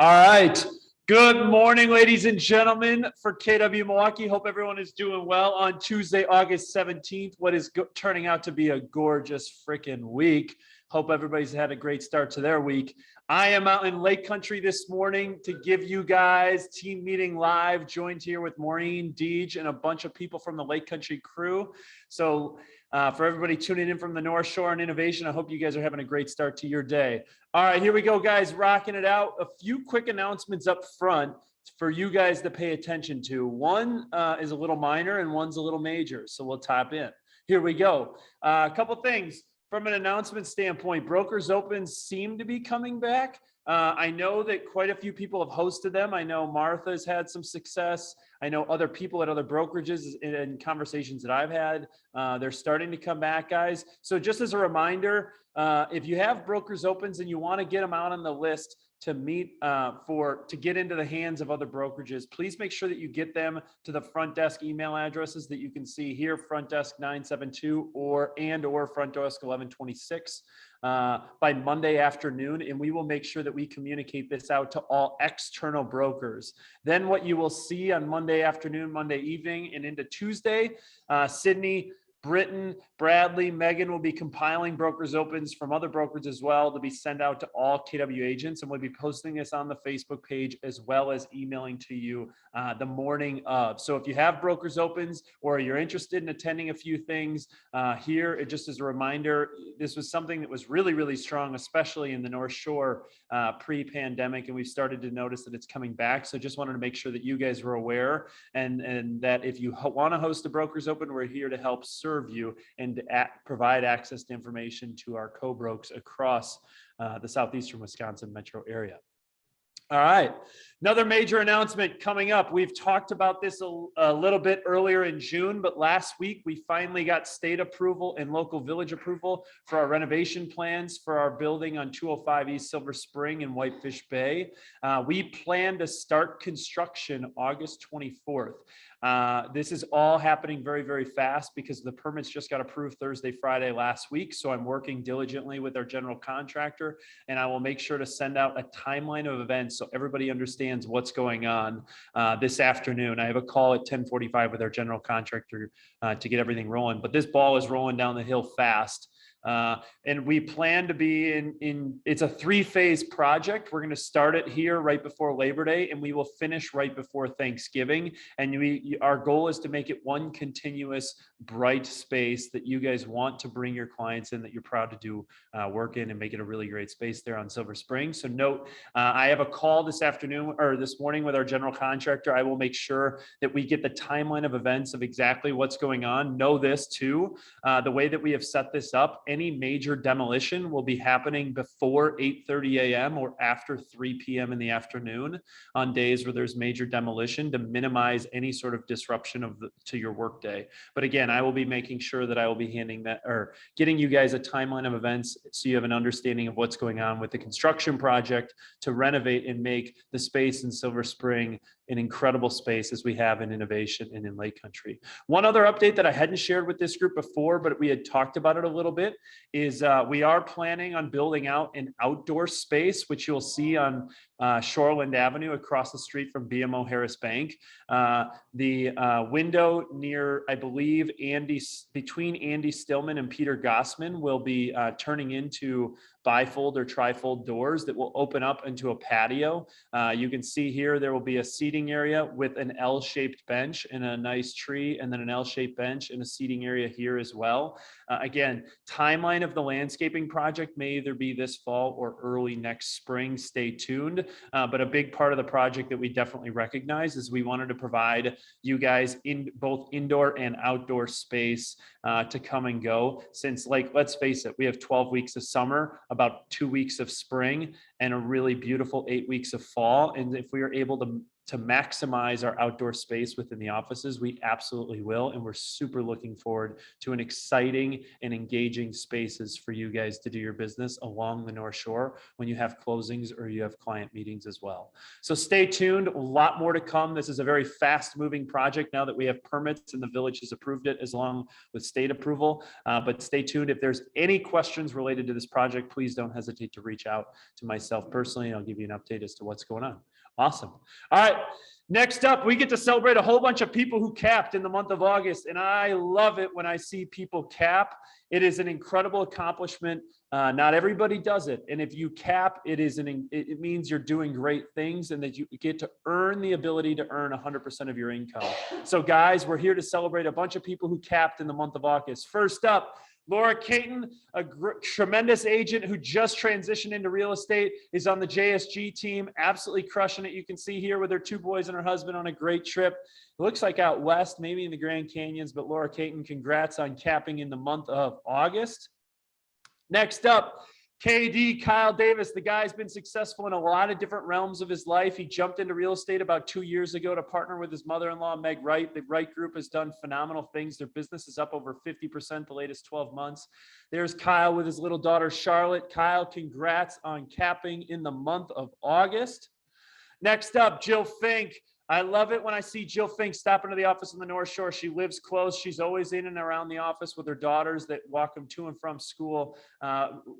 All right. Good morning, ladies and gentlemen, for KW Milwaukee. Hope everyone is doing well on Tuesday, August 17th, what is turning out to be a gorgeous freaking week. Hope everybody's had a great start to their week. I am out in Lake Country this morning to give you guys team meeting live, joined here with Maureen, Deej, and a bunch of people from the Lake Country crew. So for everybody tuning in from the North Shore and Innovation, I hope you guys are having a great start to your day. All right, here we go, guys, rocking it out. A few quick announcements up front for you guys to pay attention to. One is a little minor and one's a little major, so we'll tap in. Here we go. A couple things from an announcement standpoint. Brokers Opens seem to be coming back. I know that quite a few people have hosted them. I know Martha's had some success. I know other people at other brokerages in conversations that I've had, they're starting to come back, guys. So just as a reminder, if you have Brokers Opens and you want to get them out on the list to meet to get into the hands of other brokerages, please make sure that you get them to the front desk email addresses that you can see here, front desk 972 or front desk 1126 by Monday afternoon, and we will make sure that we communicate this out to all external brokers. Then what you will see on Monday afternoon, Monday evening, and into Tuesday, Sydney, Britton, Bradley, Megan will be compiling Brokers Opens from other brokers as well to be sent out to all KW agents, and we'll be posting this on the Facebook page as well as emailing to you the morning of. So if you have Brokers Opens or you're interested in attending a few things here, just as a reminder, this was something that was really, really strong, especially in the North Shore pre-pandemic, and we've started to notice that it's coming back. So just wanted to make sure that you guys were aware and that if you want to host a Brokers Open, we're here to help serve you and to provide access to information to our co-brokes across the southeastern Wisconsin metro area. All right, another major announcement coming up. We've talked about this a little bit earlier in June, but last week we finally got state approval and local village approval for our renovation plans for our building on 205 East Silver Spring in Whitefish Bay. We plan to start construction August 24th. This is all happening very, very fast because the permits just got approved Thursday, Friday last week. So I'm working diligently with our general contractor, and I will make sure to send out a timeline of events so everybody understands what's going on this afternoon. I have a call at 10:45 with our general contractor to get everything rolling, but this ball is rolling down the hill fast. And we plan to be it's a 3-phase project. We're going to start it here right before Labor Day, and we will finish right before Thanksgiving. And our goal is to make it one continuous bright space that you guys want to bring your clients in, that you're proud to do work in, and make it a really great space there on Silver Spring. So note, I have a call this afternoon or this morning with our general contractor. I will make sure that we get the timeline of events of exactly what's going on. Know this too, the way that we have set this up, any major demolition will be happening before 8:30 a.m. or after 3 p.m. in the afternoon on days where there's major demolition to minimize any sort of disruption to your workday. But again, I will be making sure that I will be handing that or getting you guys a timeline of events so you have an understanding of what's going on with the construction project to renovate and make the space in Silver Spring an incredible space as we have in Innovation and in Lake Country. One other update that I hadn't shared with this group before, but we had talked about it a little bit, is we are planning on building out an outdoor space, which you'll see on Shoreland Avenue across the street from BMO Harris Bank. The window near, I believe, between Andy Stillman and Peter Gossman will be turning into bifold or trifold doors that will open up into a patio. You can see here there will be a seating area with an L-shaped bench and a nice tree, and then an L-shaped bench and a seating area here as well. Again, timeline of the landscaping project may either be this fall or early next spring. Stay tuned. But a big part of the project that we definitely recognize is we wanted to provide you guys in both indoor and outdoor space to come and go, since, like, let's face it, we have 12 weeks of summer, about 2 weeks of spring, and a really beautiful 8 weeks of fall. And if we are able to to maximize our outdoor space within the offices, we absolutely will. And we're super looking forward to an exciting and engaging spaces for you guys to do your business along the North Shore when you have closings or you have client meetings as well. So stay tuned, a lot more to come. This is a very fast moving project now that we have permits and the village has approved it as long with state approval. But stay tuned. If there's any questions related to this project, please don't hesitate to reach out to myself personally, and I'll give you an update as to what's going on. Awesome. All right. Next up, we get to celebrate a whole bunch of people who capped in the month of August. And I love it when I see people cap. It is an incredible accomplishment. Not everybody does it. And if you cap, it means you're doing great things and that you get to earn the ability to earn 100% of your income. So guys, we're here to celebrate a bunch of people who capped in the month of August. First up, Laura Caton, a tremendous agent who just transitioned into real estate, is on the JSG team, absolutely crushing it. You can see here with her 2 boys and her husband on a great trip. It looks like out west, maybe in the Grand Canyons, but Laura Caton, congrats on capping in the month of August. Next up, KD, Kyle Davis. The guy's been successful in a lot of different realms of his life. He jumped into real estate about 2 years ago to partner with his mother-in-law, Meg Wright. The Wright Group has done phenomenal things. Their business is up over 50% the latest 12 months. There's Kyle with his little daughter, Charlotte. Kyle, congrats on capping in the month of August. Next up, Jill Fink. I love it when I see Jill Fink stop into the office on the North Shore. She lives close. She's always in and around the office with her daughters that walk them to and from school.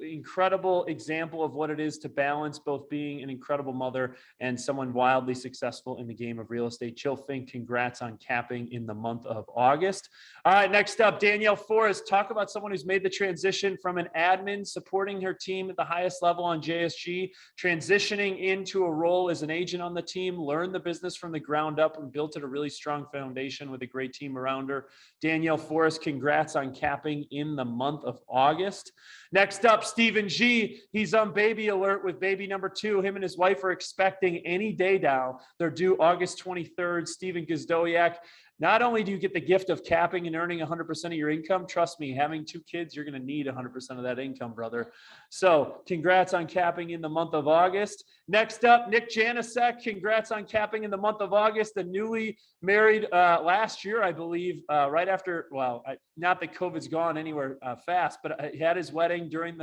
Incredible example of what it is to balance both being an incredible mother and someone wildly successful in the game of real estate. Jill Fink, congrats on capping in the month of August. All right, next up, Danielle Forrest. Talk about someone who's made the transition from an admin supporting her team at the highest level on JSG, transitioning into a role as an agent on the team, learned the business from the ground up and built it a really strong foundation with a great team around her. Danielle Forrest, congrats on capping in the month of August. Next up, Stephen G. He's on baby alert with baby number 2. Him and his wife are expecting any day now. They're due August 23rd. Stephen Gazdoyak. Not only do you get the gift of capping and earning 100% of your income, trust me, having 2 kids, you're going to need 100% of that income, brother. So congrats on capping in the month of August. Next up, Nick Janisek, congrats on capping in the month of August. The newly married last year, I believe, right after, well, not that COVID's gone anywhere fast, but he had his wedding during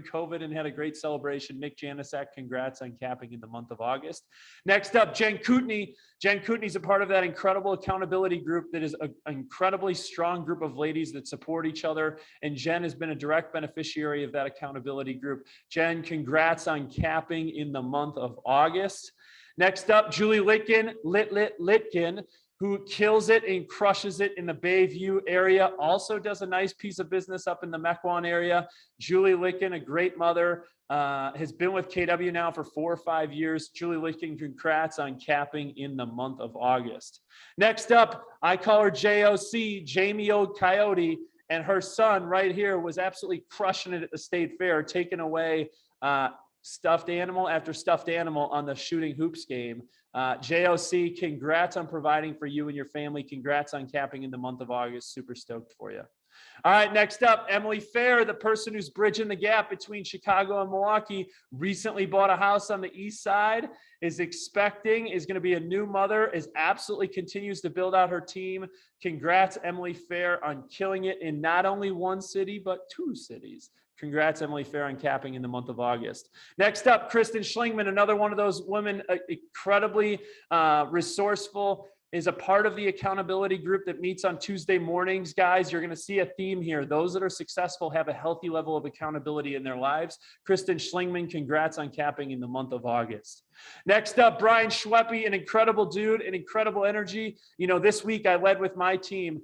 COVID and had a great celebration. Nick Janisek, congrats on capping in the month of August. Next up, Jen Kootenai. Jen Kootenai's a part of that incredible accountability group that is an incredibly strong group of ladies that support each other. And Jen has been a direct beneficiary of that accountability group. Jen, congrats on capping in the month of August. Next up, Julie Litkin, Litkin, who kills it and crushes it in the Bayview area, also does a nice piece of business up in the Mequon area. Julie Litkin, a great mother, has been with KW now for 4 or 5 years. Julie Litkin, congrats on capping in the month of August. Next up, I call her JOC, Jamie Old Coyote, and her son right here was absolutely crushing it at the state fair, taking away stuffed animal after stuffed animal on the shooting hoops game. JOC, congrats on providing for you and your family. Congrats on capping in the month of August. Super stoked for you. All right, next up, Emily Fair, the person who's bridging the gap between Chicago and Milwaukee, recently bought a house on the east side, is going to be a new mother, absolutely continues to build out her team. Congrats, Emily Fair, on killing it in not only 1 city, but 2 cities. Congrats, Emily Fair, on capping in the month of August. Next up, Kristen Schlingman, another one of those women, incredibly resourceful, is a part of the accountability group that meets on Tuesday mornings. Guys, you're going to see a theme here. Those that are successful have a healthy level of accountability in their lives. Kristen Schlingman, congrats on capping in the month of August. Next up, Brian Schweppe, an incredible dude, an incredible energy. You know, this week I led with my team.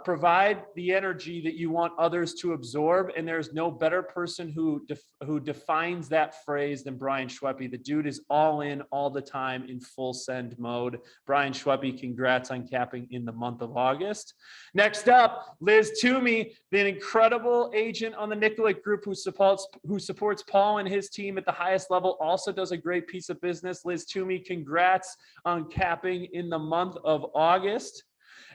Provide the energy that you want others to absorb, and there's no better person who defines that phrase than Brian Schweppe. The dude is all in all the time in full send mode. Brian Schweppe, congrats on capping in the month of August. Next up, Liz Toomey, the incredible agent on the Nicollet Group who supports Paul and his team at the highest level, also does a great piece of business. Liz Toomey, congrats on capping in the month of August.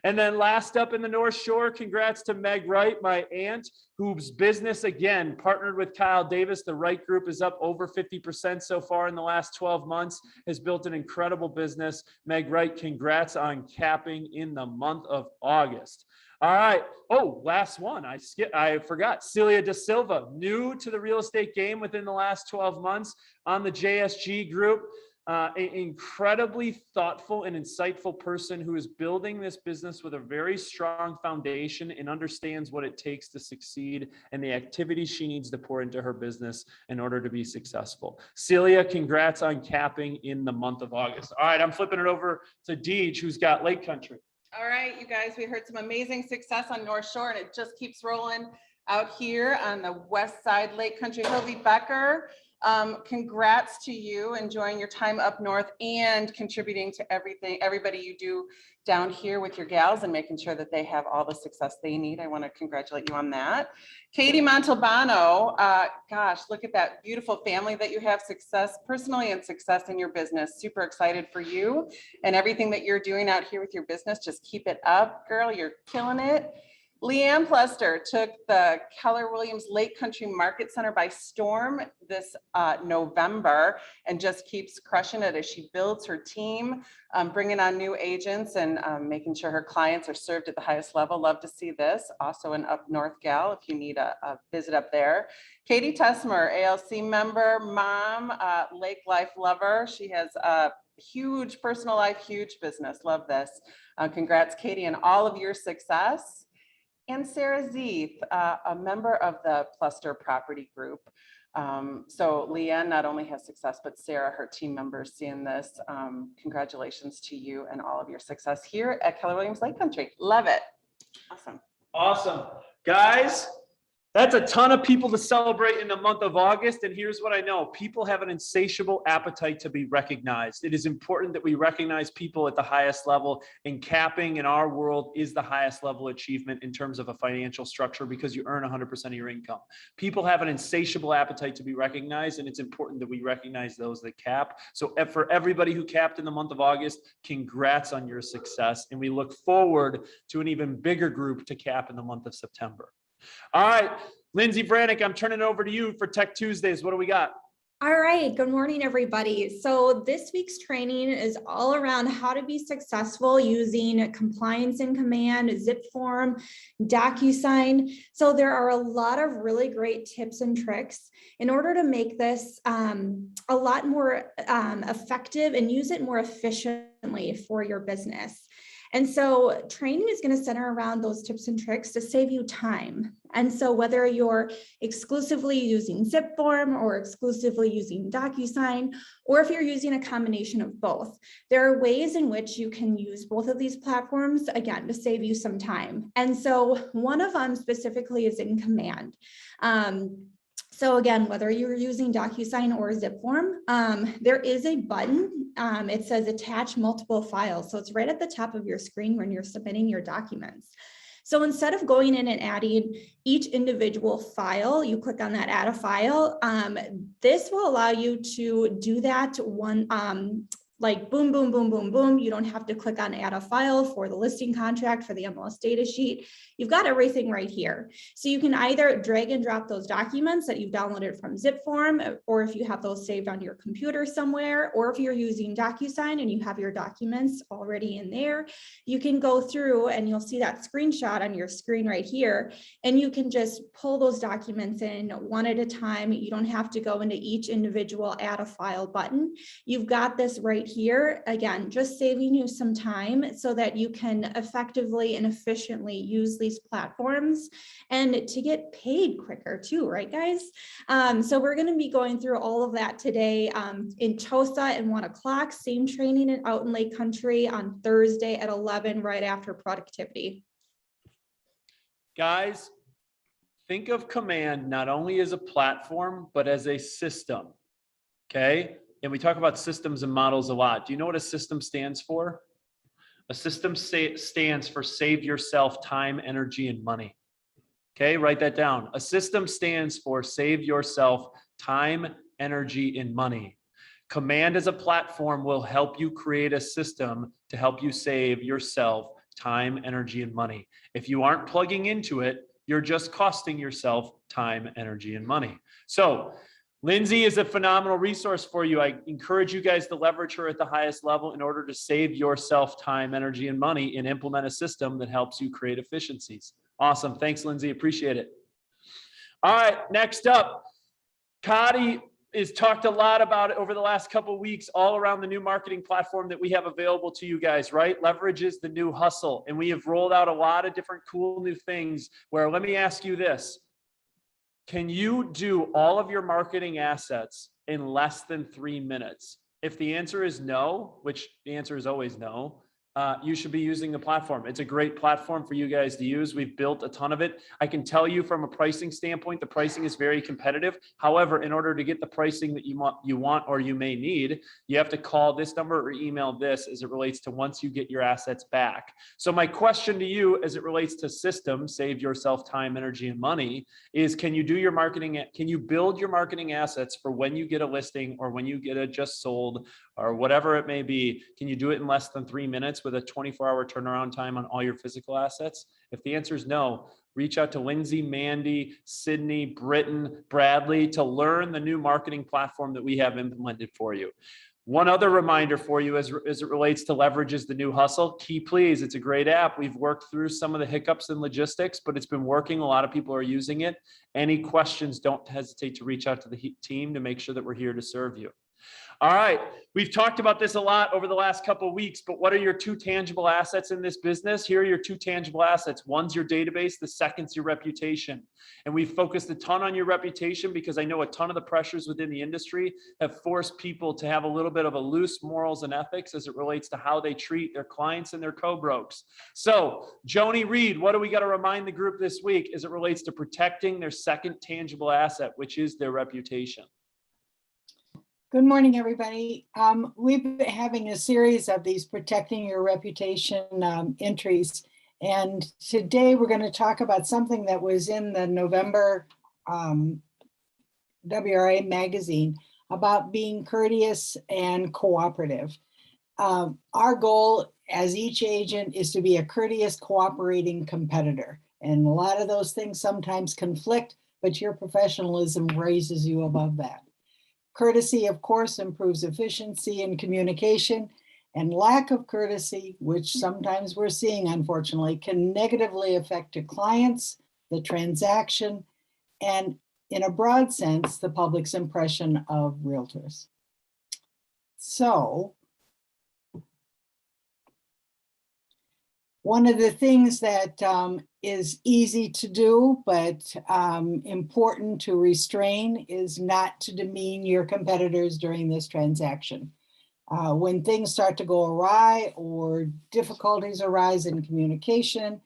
And then last up in the North Shore, congrats to Meg Wright, my aunt, whose business, again, partnered with Kyle Davis. The Wright Group is up over 50% so far in the last 12 months, has built an incredible business. Meg Wright, congrats on capping in the month of August. All right. Oh, last one. I forgot. Celia Da Silva, new to the real estate game within the last 12 months on the JSG Group. An incredibly thoughtful and insightful person who is building this business with a very strong foundation and understands what it takes to succeed and the activities she needs to pour into her business in order to be successful. Celia, congrats on capping in the month of August. All right, I'm flipping it over to Deej, who's got Lake Country. All right, you guys, we heard some amazing success on North Shore, and it just keeps rolling out here on the west side, Lake Country. Hildy Becker, congrats to you, enjoying your time up north and contributing to everybody you do down here with your gals and making sure that they have all the success they need. I want to congratulate you on that. Katie Montalbano, gosh, look at that beautiful family that you have, success personally and success in your business. Super excited for you and everything that you're doing out here with your business. Just keep it up, girl. You're killing it. Leanne Plester took the Keller Williams Lake Country Market Center by storm this November and just keeps crushing it as she builds her team, bringing on new agents and making sure her clients are served at the highest level. Love to see this. Also an up north gal if you need a visit up there. Katie Tessmer, ALC member, mom, lake life lover. She has a huge personal life, huge business. Love this. Congrats, Katie, and all of your success. And Sarah Zeeth, a member of the Plester Property Group. So Leanne not only has success, but Sarah, her team members seeing this. Congratulations to you and all of your success here at Keller Williams Lake Country. Love it. Awesome. Awesome. Guys, that's a ton of people to celebrate in the month of August. And here's what I know. People have an insatiable appetite to be recognized. It is important that we recognize people at the highest level, and capping in our world is the highest level achievement in terms of a financial structure because you earn 100% of your income. People have an insatiable appetite to be recognized, and it's important that we recognize those that cap. So for everybody who capped in the month of August, congrats on your success. And we look forward to an even bigger group to cap in the month of September. All right, Lindsay Brannick, I'm turning it over to you for Tech Tuesdays. What do we got? All right, good morning, everybody. So this week's training is all around how to be successful using Compliance in Command, ZipForm, DocuSign. So there are a lot of really great tips and tricks in order to make this a lot more effective and use it more efficiently for your business. And so training is going to center around those tips and tricks to save you time. And so whether you're exclusively using ZipForm or exclusively using DocuSign, or if you're using a combination of both, there are ways in which you can use both of these platforms, again, to save you some time. And so one of them specifically is in Command. So again, whether you're using DocuSign or ZipForm, there is a button. It says attach multiple files. So it's right at the top of your screen when you're submitting your documents. So instead of going in and adding each individual file, you click on that add a file. This will allow you to do that one, like boom, boom, boom, boom, boom. You don't have to click on add a file for the listing contract, for the MLS data sheet. You've got everything right here. So you can either drag and drop those documents that you've downloaded from ZipForm, or if you have those saved on your computer somewhere, or if you're using DocuSign and you have your documents already in there, you can go through and you'll see that screenshot on your screen right here. And you can just pull those documents in one at a time. You don't have to go into each individual add a file button. You've got this right here, again, just saving you some time so that you can effectively and efficiently use these platforms and to get paid quicker too, right, guys? So we're going to be going through all of that today in Tosa at 1 o'clock, same training out in Lake Country on Thursday at 11, right after productivity. Guys, think of Command not only as a platform, but as a system, okay? And we talk about systems and models a lot. Do you know what a system stands for? A system stands for save yourself time, energy, and money. Okay, write that down. A system stands for save yourself time, energy, and money. Command as a platform will help you create a system to help you save yourself time, energy, and money. If you aren't plugging into it, you're just costing yourself time, energy, and money. So Lindsay is a phenomenal resource for you. I encourage you guys to leverage her at the highest level in order to save yourself time, energy, and money and implement a system that helps you create efficiencies. Awesome. Thanks, Lindsay. Appreciate it. All right, next up, Kadi has talked a lot about it over the last couple of weeks, all around the new marketing platform that we have available to you guys, right? Leverage is the new hustle. And we have rolled out a lot of different cool new things where, let me ask you this. Can you do all of your marketing assets in less than 3 minutes? If the answer is no, which the answer is always no, you should be using the platform. It's a great platform for you guys to use. We've built a ton of it. I can tell you from a pricing standpoint, the pricing is very competitive. However, in order to get the pricing that you want or you may need, you have to call this number or email this as it relates to once you get your assets back. So my question to you as it relates to systems, save yourself time, energy, and money, is can you do your marketing, can you build your marketing assets for when you get a listing or when you get a just sold or whatever it may be? Can you do it in less than 3 minutes with a 24-hour turnaround time on all your physical assets? If the answer is no, reach out to Lindsay, Mandy, Sydney, Britton, Bradley to learn the new marketing platform that we have implemented for you. One other reminder for you as it relates to Leverage is the new hustle. Key Please, it's a great app. We've worked through some of the hiccups in logistics, but it's been working. A lot of people are using it. Any questions, don't hesitate to reach out to the team to make sure that we're here to serve you. All right, we've talked about this a lot over the last couple of weeks, but what are your 2 tangible assets in this business? Here are your 2 tangible assets. One's your database, the second's your reputation. And we've focused a ton on your reputation because I know a ton of the pressures within the industry have forced people to have a little bit of a loose morals and ethics as it relates to how they treat their clients and their co-brokes. So, Joni Reed, what do we got to remind the group this week as it relates to protecting their second tangible asset, which is their reputation? Good morning, everybody. We've been having a series of these protecting your reputation entries. And today we're going to talk about something that was in the November WRA magazine about being courteous and cooperative. Our goal as each agent is to be a courteous, cooperating competitor. And a lot of those things sometimes conflict, but your professionalism raises you above that. Courtesy, of course, improves efficiency and communication, and lack of courtesy, which sometimes we're seeing, unfortunately, can negatively affect your clients, the transaction, and in a broad sense, the public's impression of realtors. So, one of the things that is easy to do, but important to restrain is not to demean your competitors during this transaction. When things start to go awry or difficulties arise in communication,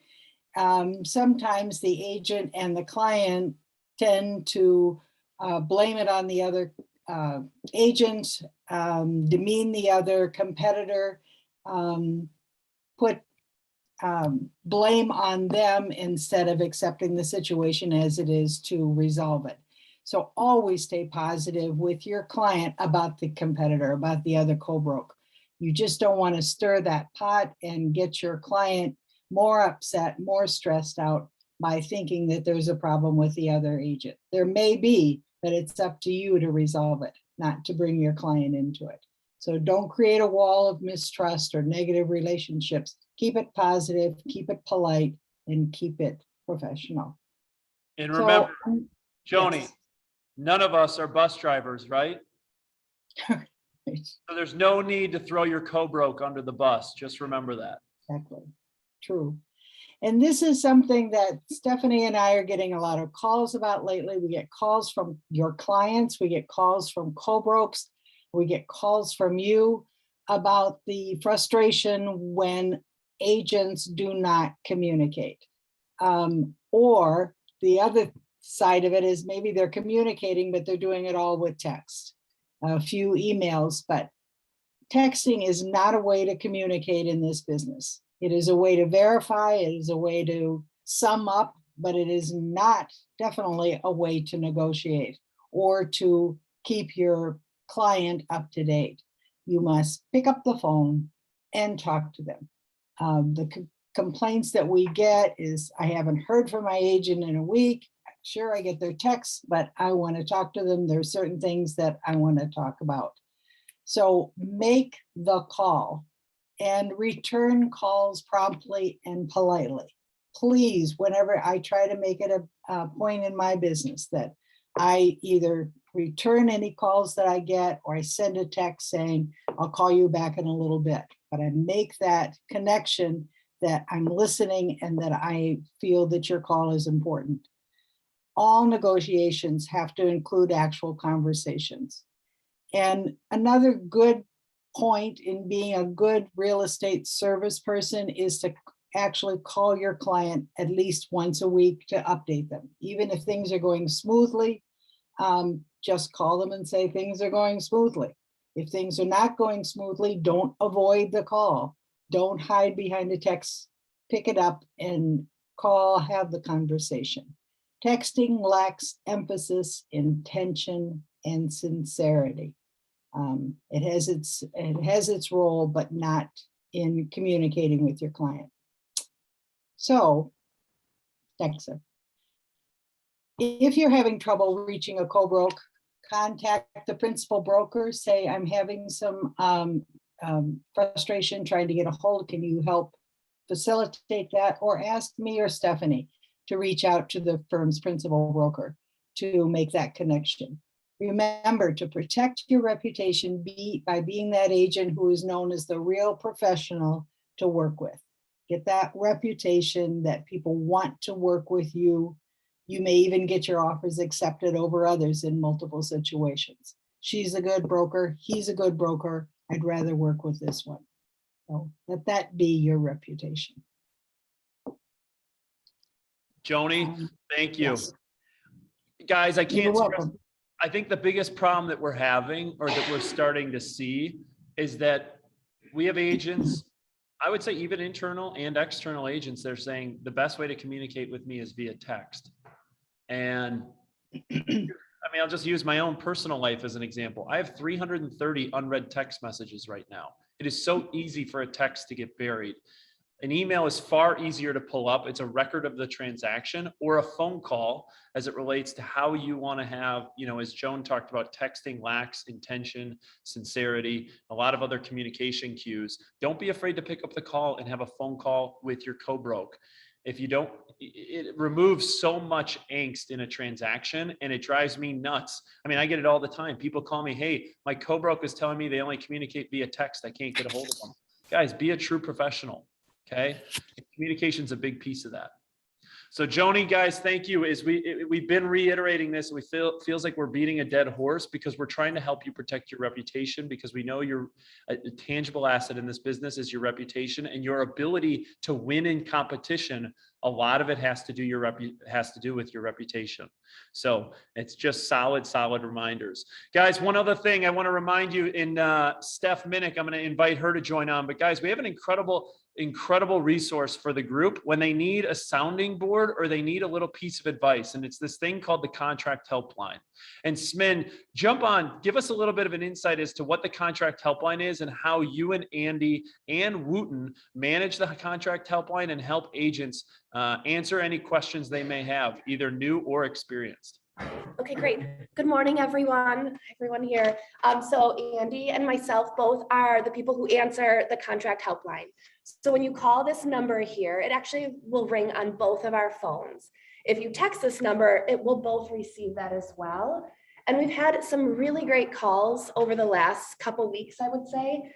sometimes the agent and the client tend to blame it on the other agent, demean the other competitor, put blame on them instead of accepting the situation as it is to resolve it. So always stay positive with your client about the competitor, about the other co-broke. You just don't want to stir that pot and get your client more upset, more stressed out by thinking that there's a problem with the other agent. There may be, but it's up to you to resolve it, not to bring your client into it. So don't create a wall of mistrust or negative relationships. Keep it positive, keep it polite, and keep it professional. And remember, Joni, yes. None of us are bus drivers, right? Right. So there's no need to throw your co-broke under the bus. Just remember that. Exactly. True. And this is something that Stephanie and I are getting a lot of calls about lately. We get calls from your clients. We get calls from co-brokes. We get calls from you about the frustration when agents do not communicate. Or the other side of it is maybe they're communicating, but they're doing it all with text, a few emails, but texting is not a way to communicate in this business. It is a way to verify, it is a way to sum up, but it is not definitely a way to negotiate or to keep your client up to date. You must pick up the phone and talk to them. The complaints that we get is, I haven't heard from my agent in a week. Sure, I get their texts, but I want to talk to them. There's certain things that I want to talk about. So make the call and return calls promptly and politely. Please, whenever I try to make it a point in my business that I either return any calls that I get, or I send a text saying, I'll call you back in a little bit. But I make that connection that I'm listening and that I feel that your call is important. All negotiations have to include actual conversations. And another good point in being a good real estate service person is to actually call your client at least once a week to update them. Even if things are going smoothly, just call them and say things are going smoothly. If things are not going smoothly, don't avoid the call. Don't hide behind a text. Pick it up and call, have the conversation. Texting lacks emphasis, intention, and sincerity. It has its role, but not in communicating with your client. So, Dexa, if you're having trouble reaching a co-broke, contact the principal broker. Say, I'm having some frustration trying to get a hold. Can you help facilitate that? Or ask me or Stephanie to reach out to the firm's principal broker to make that connection. Remember to protect your reputation by being that agent who is known as the real professional to work with. Get that reputation that people want to work with you. You may even get your offers accepted over others in multiple situations. She's a good broker. He's a good broker. I'd rather work with this one. So let that be your reputation. Joni, thank you. Yes. Guys, I You're can't stress, welcome. I think the biggest problem that we're having, or that we're starting to see, is that we have agents, I would say even internal and external agents, they're saying the best way to communicate with me is via text. And I mean, I'll just use my own personal life as an example. I have 330 unread text messages right now. It is so easy for a text to get buried. An email is far easier to pull up. It's a record of the transaction, or a phone call as it relates to how you want to have, you know, as Joan talked about, texting lacks intention, sincerity, a lot of other communication cues. Don't be afraid to pick up the call and have a phone call with your co-broke. If you don't, it removes so much angst in a transaction, and it drives me nuts. I mean, I get it all the time. People call me, hey, my co-broke is telling me they only communicate via text. I can't get a hold of them. Guys, be a true professional. Okay. Communication is a big piece of that. So Joni, guys, thank you. We've been reiterating this. We feels like we're beating a dead horse, because we're trying to help you protect your reputation, because we know you're a tangible asset in this business is your reputation, and your ability to win in competition. A lot of it has to do with your reputation. So it's just solid reminders. Guys, one other thing I want to remind you, in Steph Minnick, I'm going to invite her to join on. But guys, we have an incredible resource for the group when they need a sounding board or they need a little piece of advice. And it's this thing called the Contract Helpline. And Smin, jump on, give us a little bit of an insight as to what the Contract Helpline is and how you and Andy and Wooten manage the Contract Helpline and help agents answer any questions they may have, either new or experienced. Okay, great. Good morning, everyone here. So Andy and myself both are the people who answer the Contract Helpline. So when you call this number here, it actually will ring on both of our phones. If you text this number, it will both receive that as well. And we've had some really great calls over the last couple weeks, I would say,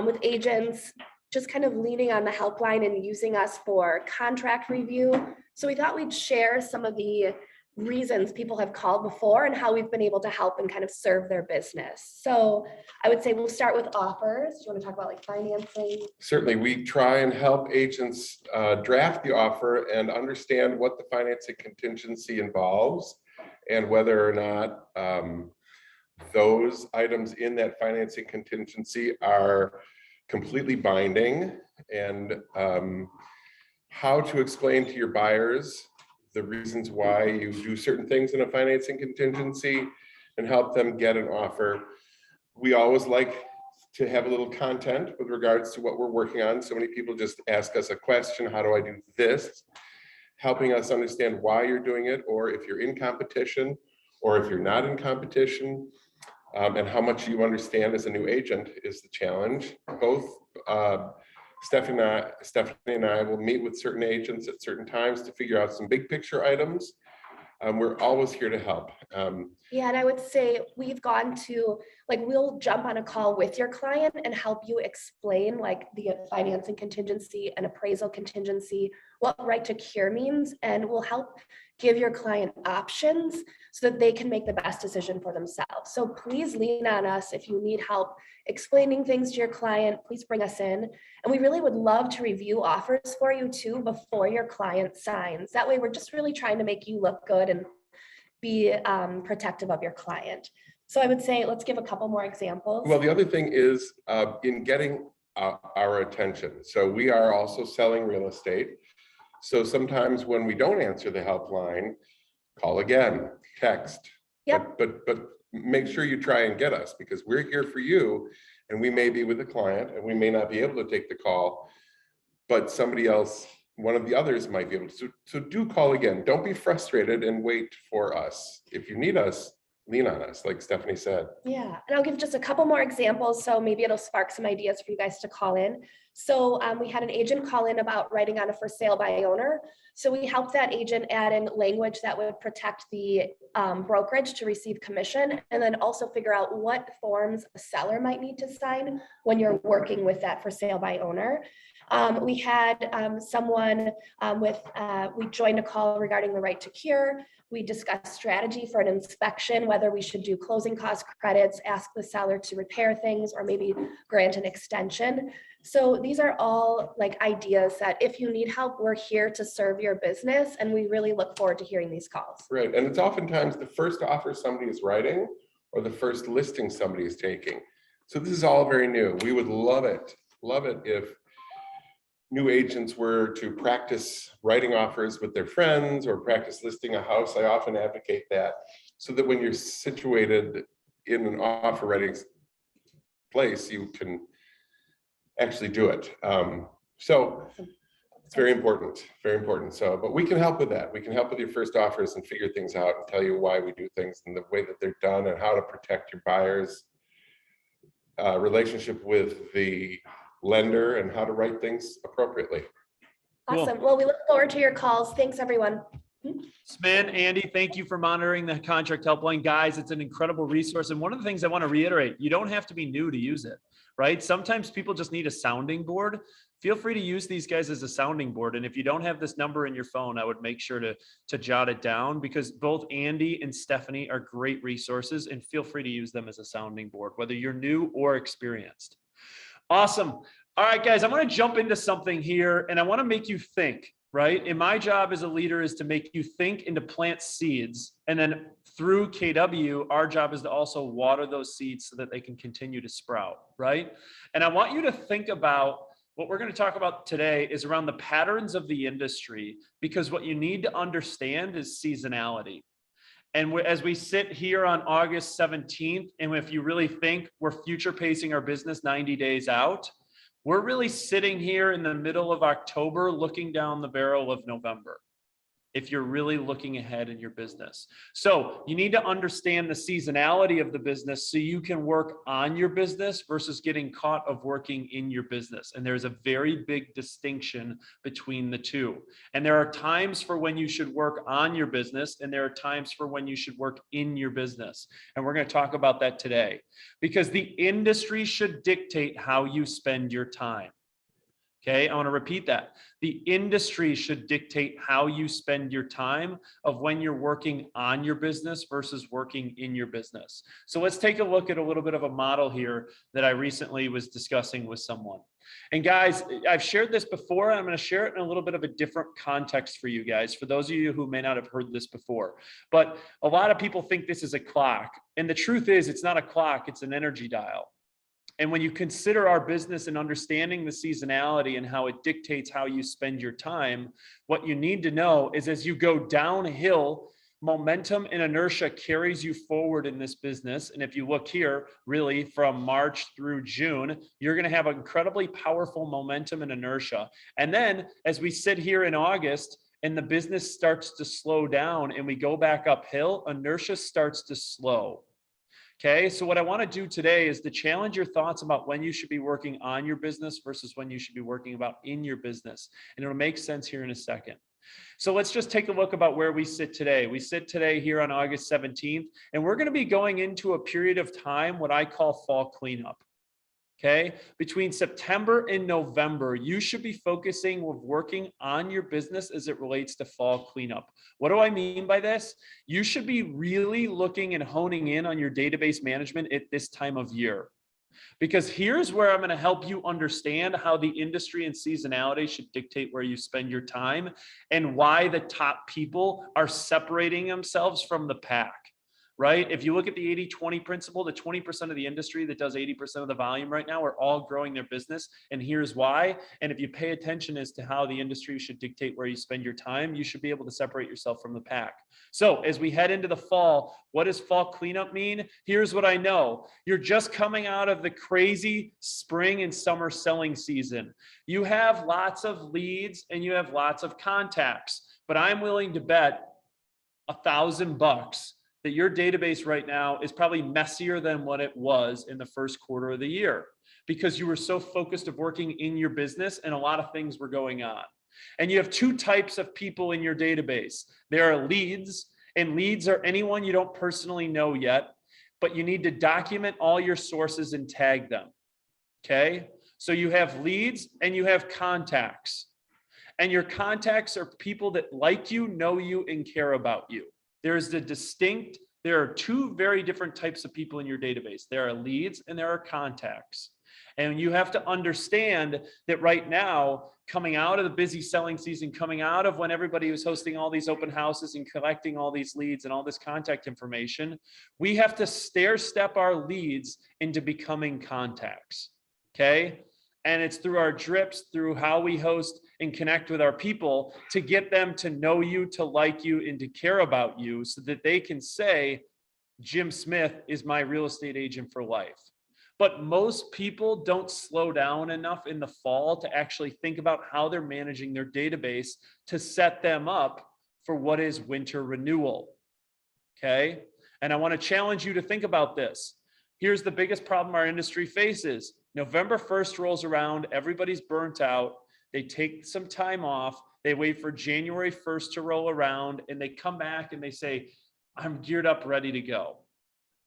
with agents just kind of leaning on the helpline and using us for contract review. So we thought we'd share some of the reasons people have called before and how we've been able to help and kind of serve their business. So I would say we'll start with offers. Do you want to talk about like financing? Certainly, we try and help agents draft the offer and understand what the financing contingency involves and whether or not those items in that financing contingency are completely binding, and how to explain to your buyers the reasons why you do certain things in a financing contingency and help them get an offer. We always like to have a little content with regards to what we're working on. So many people just ask us a question, how do I do this? Helping us understand why you're doing it, or if you're in competition, or if you're not in competition, and how much you understand as a new agent is the challenge. Both Stephanie and I will meet with certain agents at certain times to figure out some big picture items. We're always here to help. Yeah, and I would say we've gone to, like, we'll jump on a call with your client and help you explain like the financing contingency and appraisal contingency, what right to cure means, and we'll help give your client options so that they can make the best decision for themselves. So please lean on us if you need help explaining things to your client, please bring us in. And we really would love to review offers for you too before your client signs. That way we're just really trying to make you look good and be protective of your client. So I would say, let's give a couple more examples. Well, the other thing is in getting our attention. So we are also selling real estate. So sometimes when we don't answer the helpline, call again, text. Yep. But make sure you try and get us, because we're here for you, and we may be with a client and we may not be able to take the call, but somebody else, one of the others might be able to. So do call again. Don't be frustrated and wait for us. If you need us, lean on us, like Stephanie said. Yeah, and I'll give just a couple more examples, so maybe it'll spark some ideas for you guys to call in. So we had an agent call in about writing on a for sale by owner. So we helped that agent add in language that would protect the brokerage to receive commission, and then also figure out what forms a seller might need to sign when you're working with that for sale by owner. We had someone we joined a call regarding the right to cure. We discussed strategy for an inspection, whether we should do closing cost credits, ask the seller to repair things, or maybe grant an extension. So these are all like ideas that if you need help, we're here to serve your business, and we really look forward to hearing these calls. Right, and it's oftentimes the first offer somebody is writing or the first listing somebody is taking. So this is all very new. We would love it if new agents were to practice writing offers with their friends or practice listing a house. I often advocate that, so that when you're situated in an offer writing place, you can actually do it. So it's very important, very important. So, but we can help with that. We can help with your first offers and figure things out and tell you why we do things and the way that they're done and how to protect your buyer's relationship with the lender and how to write things appropriately. Awesome. Well, we look forward to your calls. Thanks, everyone. Smin, Andy, thank you for monitoring the contract helpline. Guys, it's an incredible resource. And one of the things I want to reiterate, you don't have to be new to use it, right? Sometimes people just need a sounding board. Feel free to use these guys as a sounding board. And if you don't have this number in your phone, I would make sure to jot it down, because both Andy and Stephanie are great resources, and feel free to use them as a sounding board, whether you're new or experienced. Awesome. All right, guys, I'm going to jump into something here, and I want to make you think, right? And my job as a leader is to make you think and to plant seeds. And then through KW, our job is to also water those seeds so that they can continue to sprout, right? And I want you to think about what we're going to talk about today is around the patterns of the industry, because what you need to understand is seasonality. And as we sit here on August 17th, and if you really think we're future pacing our business 90 days out, we're really sitting here in the middle of October looking down the barrel of November, if you're really looking ahead in your business. So you need to understand the seasonality of the business so you can work on your business versus getting caught of working in your business. And there's a very big distinction between the two. And there are times for when you should work on your business, and there are times for when you should work in your business. And we're going to talk about that today, because the industry should dictate how you spend your time. Okay, I want to repeat that. The industry should dictate how you spend your time of when you're working on your business versus working in your business. So let's take a look at a little bit of a model here that I recently was discussing with someone. And guys, I've shared this before. I'm going to share it in a little bit of a different context for you guys, for those of you who may not have heard this before. But a lot of people think this is a clock. And the truth is, it's not a clock, it's an energy dial. And when you consider our business and understanding the seasonality and how it dictates how you spend your time, what you need to know is as you go downhill Momentum and inertia carries you forward in this business. And if you look here, really from March through June, you're going to have incredibly powerful momentum and inertia. And then as we sit here in August and the business starts to slow down and we go back uphill, inertia starts to slow. Okay, so what I want to do today is to challenge your thoughts about when you should be working on your business versus when you should be working about in your business. And it'll make sense here in a second. So let's just take a look about where we sit today. We sit today here on August 17th, and we're going to be going into a period of time, what I call fall cleanup. Okay, between September and November, you should be focusing with working on your business as it relates to fall cleanup. What do I mean by this? You should be really looking and honing in on your database management at this time of year. Because here's where I'm going to help you understand how the industry and seasonality should dictate where you spend your time and why the top people are separating themselves from the pack. Right? If you look at the 80-20 principle, the 20% of the industry that does 80% of the volume right now are all growing their business. And here's why. And if you pay attention as to how the industry should dictate where you spend your time, you should be able to separate yourself from the pack. So as we head into the fall, what does fall cleanup mean? Here's what I know. You're just coming out of the crazy spring and summer selling season. You have lots of leads and you have lots of contacts, but I'm willing to bet $1,000 that your database right now is probably messier than what it was in the first quarter of the year because you were so focused of working in your business and a lot of things were going on. And you have two types of people in your database. There are leads, and leads are anyone you don't personally know yet, but you need to document all your sources and tag them. Okay? So you have leads and you have contacts. And your contacts are people that like you, know you, and care about you. There are two very different types of people in your database. There are leads and there are contacts. And you have to understand that right now, coming out of the busy selling season, coming out of when everybody was hosting all these open houses and collecting all these leads and all this contact information, we have to stair step our leads into becoming contacts. Okay? And it's through our drips, through how we host and connect with our people to get them to know you, to like you, and to care about you so that they can say, Jim Smith is my real estate agent for life. But most people don't slow down enough in the fall to actually think about how they're managing their database to set them up for what is winter renewal. Okay? And I want to challenge you to think about this. Here's the biggest problem our industry faces. November 1st rolls around, everybody's burnt out, they take some time off, they wait for January 1st to roll around, and they come back and they say, I'm geared up, ready to go.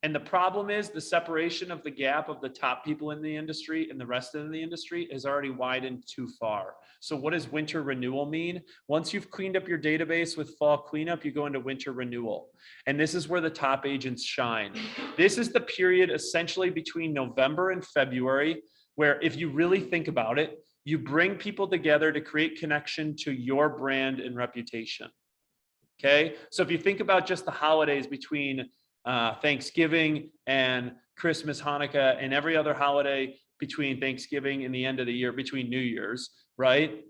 And the problem is the separation of the gap of the top people in the industry and the rest of the industry has already widened too far. So what does winter renewal mean? Once you've cleaned up your database with fall cleanup, you go into winter renewal. And this is where the top agents shine. This is the period essentially between November and February, where if you really think about it, you bring people together to create connection to your brand and reputation. Okay. So if you think about just the holidays between Thanksgiving and Christmas, Hanukkah, and every other holiday between Thanksgiving and the end of the year, between New Year's, right?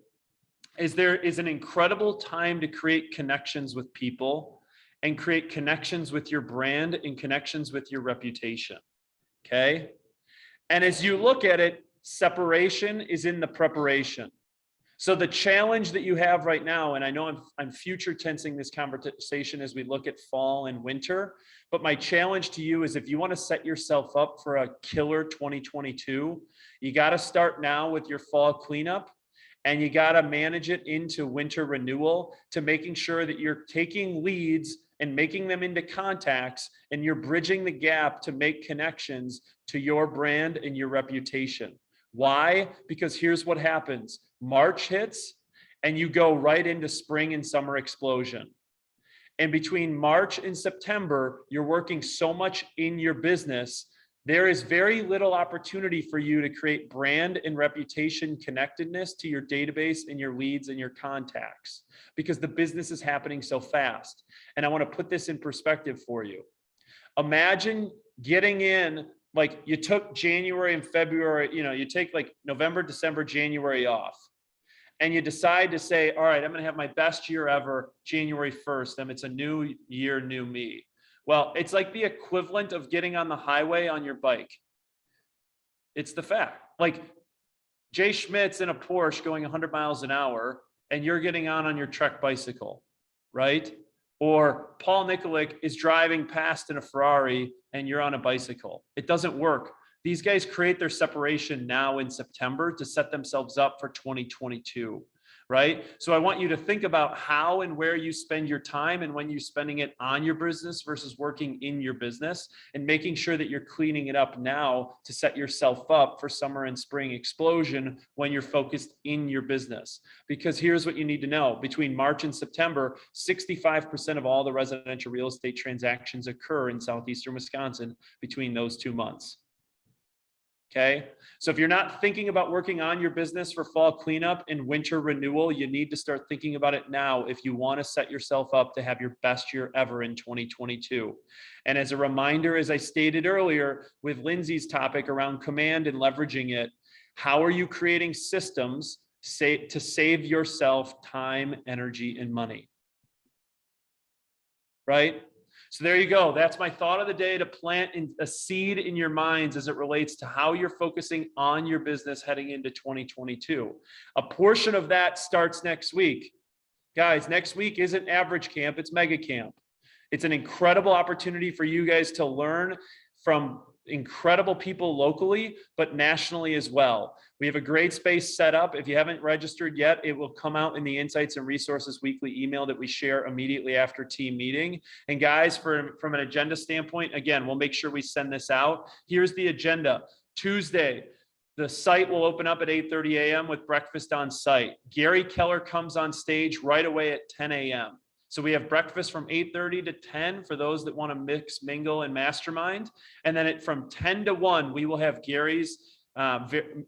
There is an incredible time to create connections with people and create connections with your brand and connections with your reputation. Okay. And as you look at it, separation is in the preparation. So the challenge that you have right now, and I know I'm future tensing this conversation as we look at fall and winter, but my challenge to you is if you want to set yourself up for a killer 2022, you got to start now with your fall cleanup and you got to manage it into winter renewal to making sure that you're taking leads and making them into contacts and you're bridging the gap to make connections to your brand and your reputation. Why? Because here's what happens. March hits and you go right into spring and summer explosion. And between March and September, you're working so much in your business, there is very little opportunity for you to create brand and reputation connectedness to your database and your leads and your contacts because the business is happening so fast. And I want to put this in perspective for you. Imagine getting in, like you took January and February, you take like November, December, January off. and you decide to say, all right, I'm going to have my best year ever January 1st, and it's a new year, new me. Well, it's like the equivalent of getting on the highway on your bike. It's the fact. Like Jay Schmidt's in a Porsche going 100 miles an hour, and you're getting on your Trek bicycle, right? Or Paul Nikolic is driving past in a Ferrari and you're on a bicycle. It doesn't work. These guys create their separation now in September to set themselves up for 2022, right? So I want you to think about how and where you spend your time and when you're spending it on your business versus working in your business, and making sure that you're cleaning it up now to set yourself up for summer and spring explosion when you're focused in your business. Because here's what you need to know. Between March and September, 65% of all the residential real estate transactions occur in southeastern Wisconsin between those 2 months. Okay, so if you're not thinking about working on your business for fall cleanup and winter renewal, you need to start thinking about it now if you want to set yourself up to have your best year ever in 2022. And as a reminder, as I stated earlier with Lindsay's topic around command and leveraging it, how are you creating systems to save yourself time, energy, and money? Right? So there you go. That's my thought of the day, to plant a seed in your minds as it relates to how you're focusing on your business heading into 2022. A portion of that starts next week. Guys, next week isn't average camp, it's mega camp. It's an incredible opportunity for you guys to learn from incredible people locally, but nationally as well. We have a great space set up. If you haven't registered yet, it will come out in the Insights and Resources weekly email that we share immediately after team meeting. And guys, from an agenda standpoint, again, we'll make sure we send this out. Here's the agenda. Tuesday, the site will open up at 8:30 a.m. with breakfast on site. Gary Keller comes on stage right away at 10 a.m. So we have breakfast from 8:30 to 10 for those that want to mix, mingle, and mastermind. And then from 10 to 1, we will have Gary's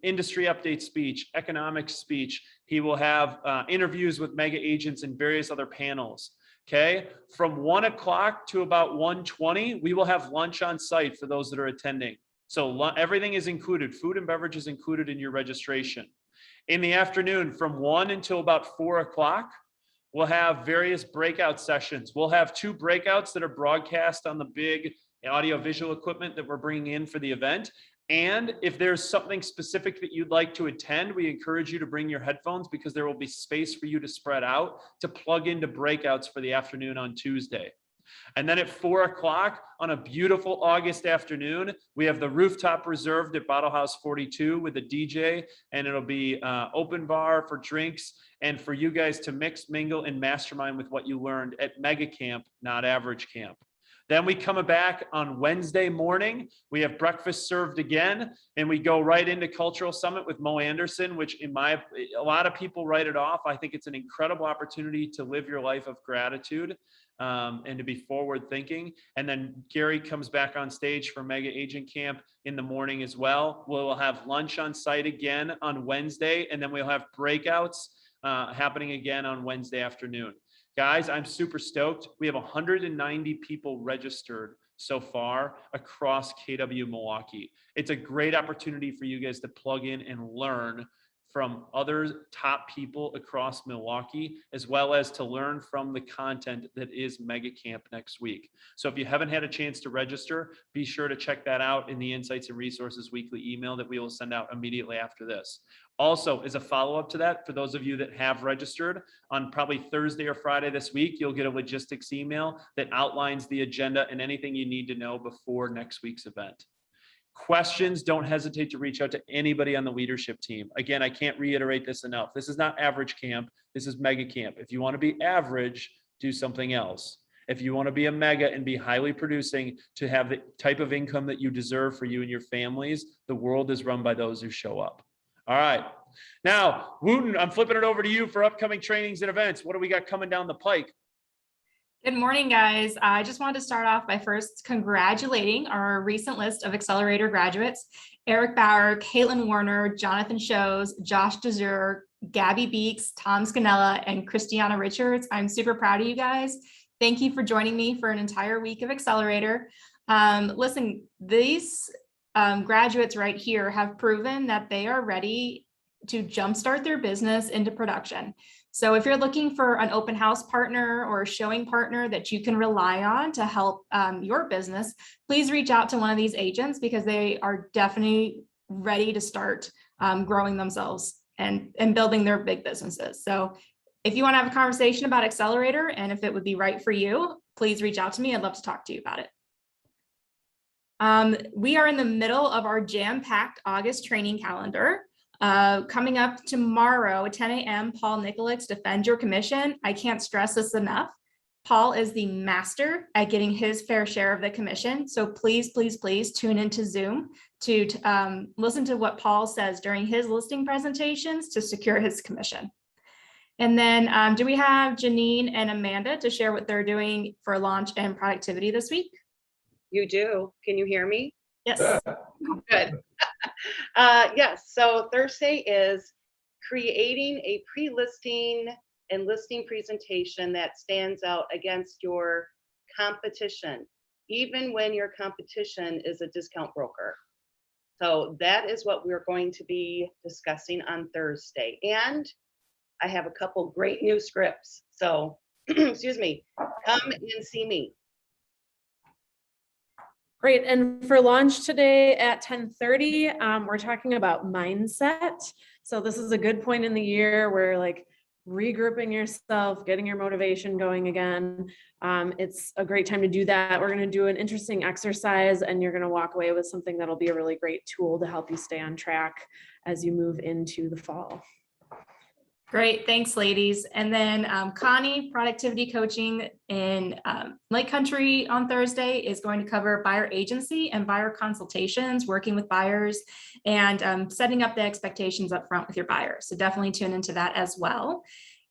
industry update speech, economic speech. He will have interviews with mega agents and various other panels. Okay. From 1 o'clock to about 1:20, we will have lunch on site for those that are attending. So everything is included. Food and beverage is included in your registration. In the afternoon, from 1 until about 4 o'clock, we'll have various breakout sessions. We'll have 2 breakouts that are broadcast on the big audio visual equipment that we're bringing in for the event. And if there's something specific that you'd like to attend, we encourage you to bring your headphones, because there will be space for you to spread out to plug into breakouts for the afternoon on Tuesday. And then at 4 o'clock on a beautiful August afternoon, we have the rooftop reserved at Bottle House 42 with a DJ, and it'll be open bar for drinks and for you guys to mix, mingle, and mastermind with what you learned at Mega Camp, not Average Camp. Then we come back on Wednesday morning. We have breakfast served again, and we go right into Cultural Summit with Mo Anderson, which a lot of people write it off. I think it's an incredible opportunity to live your life of gratitude and to be forward thinking. And then Gary comes back on stage for Mega Agent Camp in the morning as well. We'll have lunch on site again on Wednesday, and then we'll have breakouts happening again on Wednesday afternoon. Guys, I'm super stoked. We have 190 people registered so far across KW Milwaukee. It's a great opportunity for you guys to plug in and learn from other top people across Milwaukee, as well as to learn from the content that is Mega Camp next week. So if you haven't had a chance to register, be sure to check that out in the Insights and Resources weekly email that we will send out immediately after this. Also, as a follow-up to that, for those of you that have registered, on probably Thursday or Friday this week, you'll get a logistics email that outlines the agenda and anything you need to know before next week's event. Questions, don't hesitate to reach out to anybody on the leadership team. Again, I can't reiterate this enough. This is not Average Camp. This is Mega Camp. If you want to be average, do something else. If you want to be a mega and be highly producing to have the type of income that you deserve for you and your families, the world is run by those who show up. All right. Now, Wooten, I'm flipping it over to you for upcoming trainings and events. What do we got coming down the pike? Good morning, guys. I just wanted to start off by first congratulating our recent list of Accelerator graduates: Eric Bauer, Caitlin Warner, Jonathan Shows, Josh DeZur, Gabby Beeks, Tom Scanella, and Christiana Richards. I'm super proud of you guys. Thank you for joining me for an entire week of Accelerator. Listen, these graduates right here have proven that they are ready to jumpstart their business into production. So if you're looking for an open house partner or a showing partner that you can rely on to help your business, please reach out to one of these agents because they are definitely ready to start growing themselves and building their big businesses. So if you want to have a conversation about Accelerator and if it would be right for you, please reach out to me. I'd love to talk to you about it. We are in the middle of our jam-packed August training calendar. Coming up tomorrow at 10 a.m., Paul Nicolic's Defend Your Commission. I can't stress this enough. Paul is the master at getting his fair share of the commission. So please, please, please tune into Zoom to listen to what Paul says during his listing presentations to secure his commission. And then do we have Janine and Amanda to share what they're doing for launch and productivity this week? You do. Can you hear me? Yes. Good. Yes. So Thursday is creating a pre-listing and listing presentation that stands out against your competition, even when your competition is a discount broker. So that is what we're going to be discussing on Thursday. And I have a couple great new scripts. So, excuse me, come and see me. Great. And for launch today at 10:30, we're talking about mindset. So this is a good point in the year where like regrouping yourself, getting your motivation going again. It's a great time to do that. We're going to do an interesting exercise and you're going to walk away with something that'll be a really great tool to help you stay on track as you move into the fall. Great, thanks, ladies. And then Connie, productivity coaching in Lake Country on Thursday is going to cover buyer agency and buyer consultations, working with buyers and setting up the expectations up front with your buyers. So definitely tune into that as well.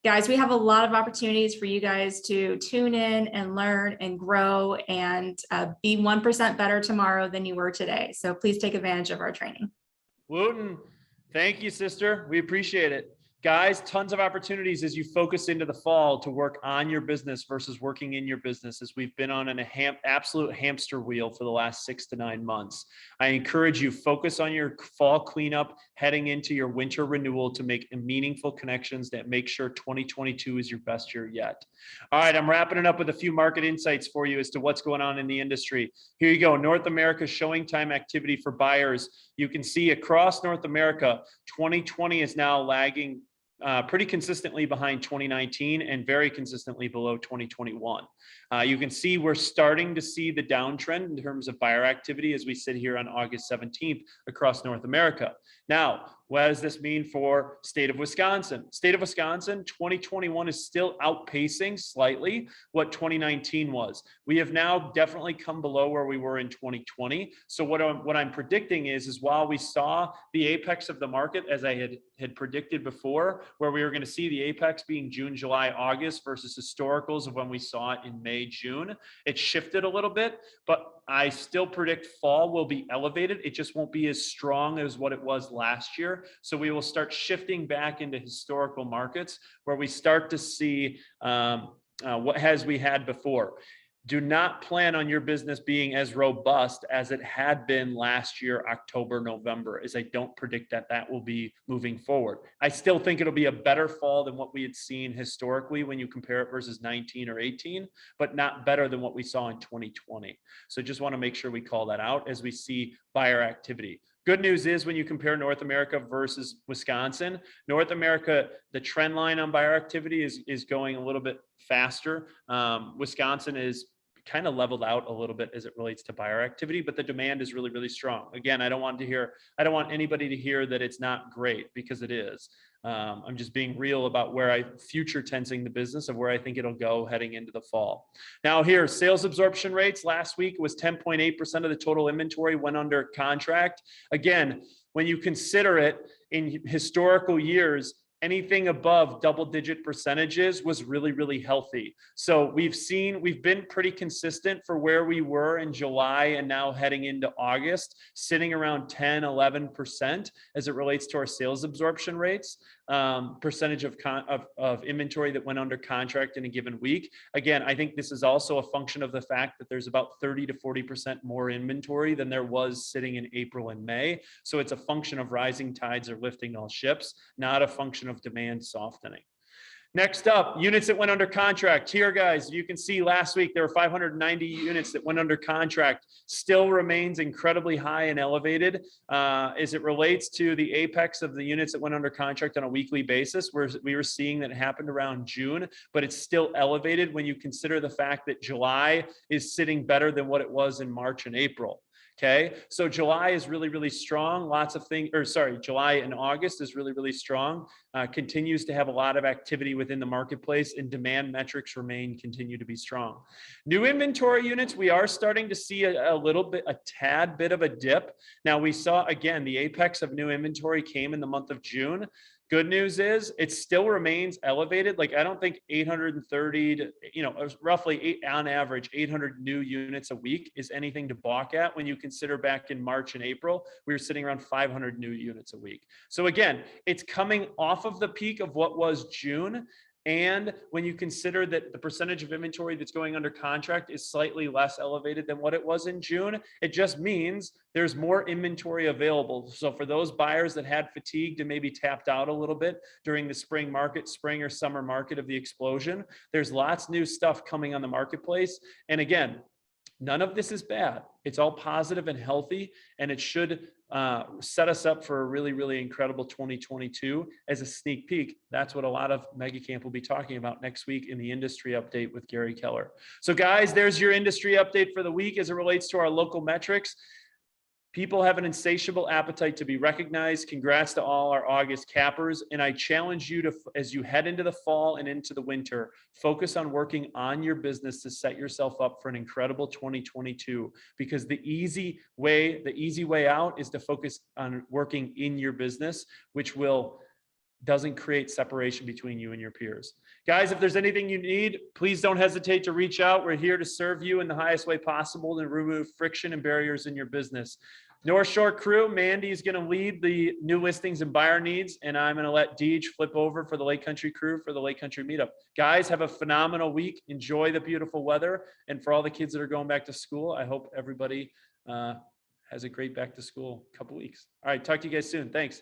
Guys, we have a lot of opportunities for you guys to tune in and learn and grow and be 1% better tomorrow than you were today. So please take advantage of our training. Wooten, thank you, sister. We appreciate it. Guys, tons of opportunities as you focus into the fall to work on your business versus working in your business, as we've been on an absolute hamster wheel for the last 6 to 9 months. I encourage you, focus on your fall cleanup heading into your winter renewal to make meaningful connections that make sure 2022 is your best year yet. All right, I'm wrapping it up with a few market insights for you as to what's going on in the industry. Here you go, North America showing time activity for buyers. You can see across North America, 2020 is now lagging pretty consistently behind 2019 and very consistently below 2021. You can see we're starting to see the downtrend in terms of buyer activity as we sit here on August 17th across North America. Now, what does this mean for state of Wisconsin? State of Wisconsin, 2021 is still outpacing slightly what 2019 was. We have now definitely come below where we were in 2020. So what I'm predicting is while we saw the apex of the market, as I had predicted before, where we were going to see the apex being June, July, August versus historicals of when we saw it in May, June, it shifted a little bit, but I still predict fall will be elevated. It just won't be as strong as what it was last year. So we will start shifting back into historical markets where we start to see what has we had before. Do not plan on your business being as robust as it had been last year, October, November, as I don't predict that that will be moving forward. I still think it'll be a better fall than what we had seen historically when you compare it versus 19 or 18, but not better than what we saw in 2020. So just want to make sure we call that out as we see buyer activity. Good news is when you compare North America versus Wisconsin, North America, the trend line on buyer activity is going a little bit faster. Wisconsin is kind of leveled out a little bit as it relates to buyer activity, but the demand is really, really strong. Again, I don't want anybody to hear that it's not great, because it is. I'm just being real about where I future tensing the business of where I think it'll go heading into the fall. Now here, sales absorption rates last week was 10.8% of the total inventory went under contract. Again, when you consider it in historical years, anything above double-digit percentages was really, really healthy. So we've been pretty consistent for where we were in July and now heading into August, sitting around 10, 11% as it relates to our sales absorption rates. percentage of inventory that went under contract in a given week. Again, I think this is also a function of the fact that there's about 30 to 40% more inventory than there was sitting in April and May. So it's a function of rising tides are lifting all ships, not a function of demand softening. Next up, units that went under contract. Here, guys, you can see last week there were 590 units that went under contract. Still remains incredibly high and elevated as it relates to the apex of the units that went under contract on a weekly basis. We were seeing that it happened around June, but it's still elevated when you consider the fact that July is sitting better than what it was in March and April. Okay, so July is really, really strong. Lots of things, or sorry, July and August is really, really strong. Continues to have a lot of activity within the marketplace, and demand metrics continue to be strong. New inventory units, we are starting to see a tad bit of a dip. Now we saw, again, the apex of new inventory came in the month of June. Good news is it still remains elevated. Like, I don't think 830 to, roughly on average, 800 new units a week is anything to balk at when you consider back in March and April, we were sitting around 500 new units a week. So again, it's coming off of the peak of what was June. And when you consider that the percentage of inventory that's going under contract is slightly less elevated than what it was in June, it just means there's more inventory available. So for those buyers that had fatigued and maybe tapped out a little bit during the spring or summer market of the explosion, there's lots new stuff coming on the marketplace. And again, none of this is bad. It's all positive and healthy, and it should set us up for a really, really incredible 2022 as a sneak peek. That's what a lot of Mega Camp will be talking about next week in the industry update with Gary Keller. So guys, there's your industry update for the week as it relates to our local metrics. People have an insatiable appetite to be recognized. Congrats to all our August cappers. And I challenge you to, as you head into the fall and into the winter, focus on working on your business to set yourself up for an incredible 2022. Because the easy way out is to focus on working in your business, which doesn't create separation between you and your peers. Guys, if there's anything you need, please don't hesitate to reach out. We're here to serve you in the highest way possible and remove friction and barriers in your business. North Shore crew, Mandy is going to lead the new listings and buyer needs, and I'm going to let Deej flip over for the Lake Country crew for the Lake Country meetup. Guys, have a phenomenal week. Enjoy the beautiful weather. And for all the kids that are going back to school, I hope everybody has a great back to school couple weeks. All right, talk to you guys soon. Thanks.